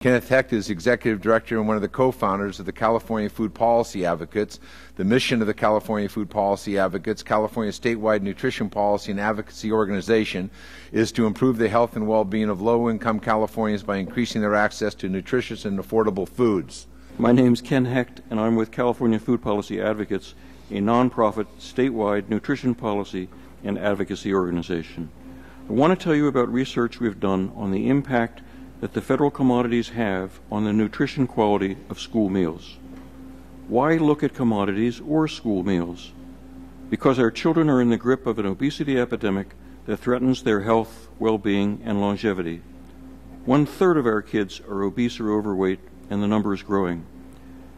Kenneth Hecht is Executive Director and one of the co-founders of the California Food Policy Advocates. The mission of the California Food Policy Advocates, California's statewide nutrition policy and advocacy organization, is to improve the health and well-being of low-income Californians by increasing their access to nutritious and affordable foods. My name is Ken Hecht, and I'm with California Food Policy Advocates, a nonprofit statewide nutrition policy and advocacy organization. I want to tell you about research we've done on the impact that the federal commodities have on the nutrition quality of school meals. Why look at commodities or school meals? Because our children are in the grip of an obesity epidemic that threatens their health, well-being, and longevity. 1/3 of our kids are obese or overweight, and the number is growing.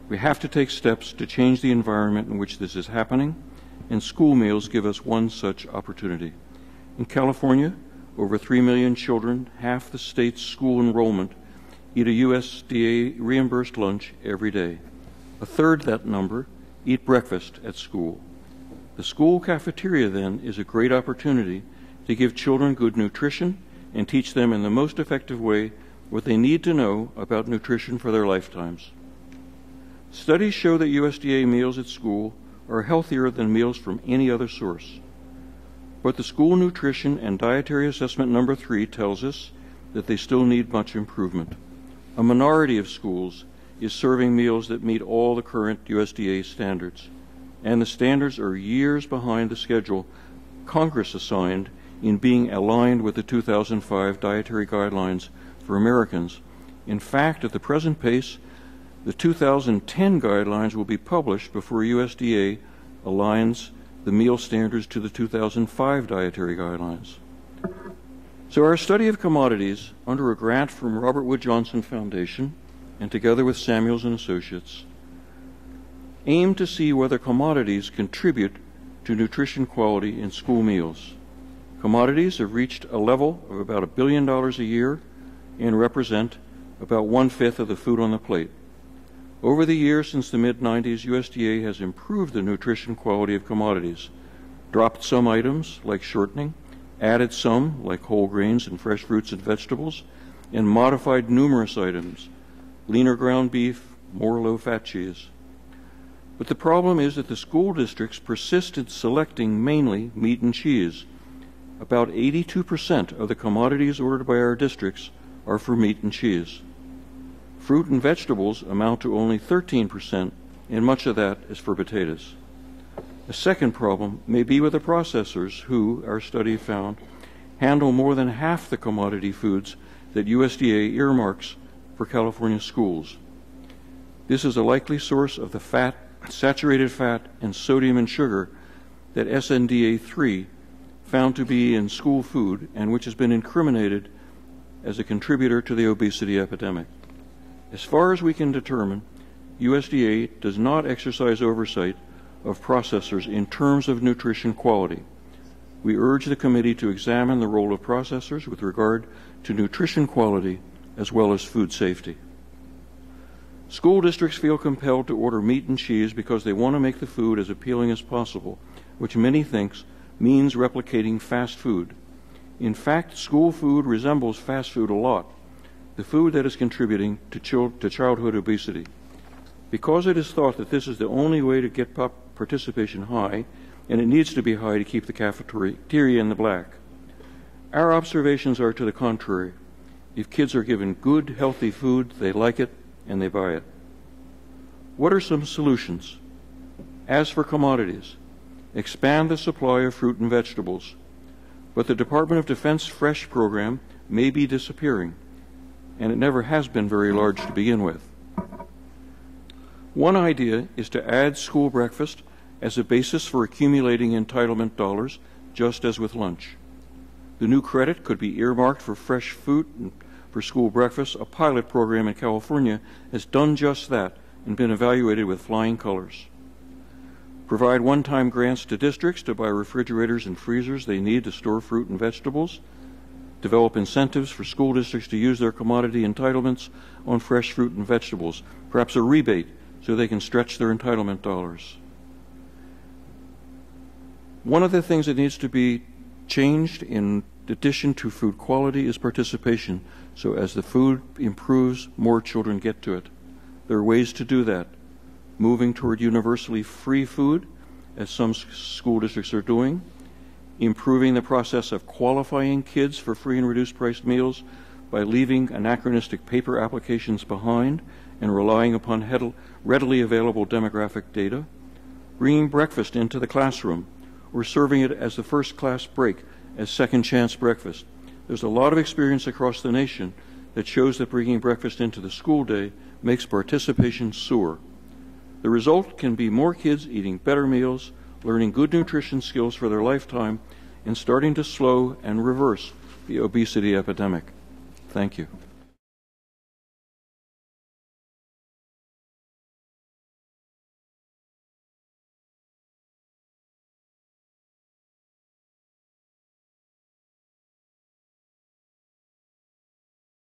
We have to take steps to change the environment in which this is happening, and school meals give us one such opportunity. In California, over 3 million children, half the state's school enrollment, eat a USDA reimbursed lunch every day. 1/3 that number eat breakfast at school. The school cafeteria, then, is a great opportunity to give children good nutrition and teach them in the most effective way what they need to know about nutrition for their lifetimes. Studies show that USDA meals at school are healthier than meals from any other source. But the School Nutrition and Dietary Assessment Number 3 tells us that they still need much improvement. A minority of schools is serving meals that meet all the current USDA standards, and the standards are years behind the schedule Congress assigned in being aligned with the 2005 Dietary Guidelines for Americans. In fact, at the present pace, the 2010 guidelines will be published before USDA aligns the meal standards to the 2005 Dietary Guidelines. So our study of commodities, under a grant from Robert Wood Johnson Foundation and together with Samuels and Associates, aimed to see whether commodities contribute to nutrition quality in school meals. Commodities have reached a level of about $1 billion a year and represent about 1/5 of the food on the plate. Over the years since the mid-90s, USDA has improved the nutrition quality of commodities, dropped some items like shortening, added some like whole grains and fresh fruits and vegetables, and modified numerous items, leaner ground beef, more low-fat cheese. But the problem is that the school districts persist in selecting mainly meat and cheese. About 82% of the commodities ordered by our districts are for meat and cheese. Fruit and vegetables amount to only 13%, and much of that is for potatoes. A second problem may be with the processors who, our study found, handle more than half the commodity foods that USDA earmarks for California schools. This is a likely source of the fat, saturated fat, and sodium and sugar that SNDA3 found to be in school food and which has been incriminated as a contributor to the obesity epidemic. As far as we can determine, USDA does not exercise oversight of processors in terms of nutrition quality. We urge the committee to examine the role of processors with regard to nutrition quality as well as food safety. School districts feel compelled to order meat and cheese because they want to make the food as appealing as possible, which many think means replicating fast food. In fact, school food resembles fast food a lot, the food that is contributing to childhood obesity. Because it is thought that this is the only way to get participation high, and it needs to be high to keep the cafeteria in the black. Our observations are to the contrary. If kids are given good, healthy food, they like it and they buy it. What are some solutions? As for commodities, expand the supply of fruit and vegetables. But the Department of Defense Fresh program may be disappearing, and it never has been very large to begin with. One idea is to add school breakfast as a basis for accumulating entitlement dollars, just as with lunch. The new credit could be earmarked for fresh fruit and for school breakfast. A pilot program in California has done just that and been evaluated with flying colors. Provide one-time grants to districts to buy refrigerators and freezers they need to store fruit and vegetables. Develop incentives for school districts to use their commodity entitlements on fresh fruit and vegetables, perhaps a rebate so they can stretch their entitlement dollars. One of the things that needs to be changed in addition to food quality is participation. So as the food improves, more children get to it. There are ways to do that. Moving toward universally free food, as some school districts are doing. Improving the process of qualifying kids for free and reduced price meals by leaving anachronistic paper applications behind and relying upon readily available demographic data. Bringing breakfast into the classroom or serving it as the first class break as second chance breakfast. There's a lot of experience across the nation that shows that bringing breakfast into the school day makes participation soar. The result can be more kids eating better meals, learning good nutrition skills for their lifetime, and starting to slow and reverse the obesity epidemic. Thank you.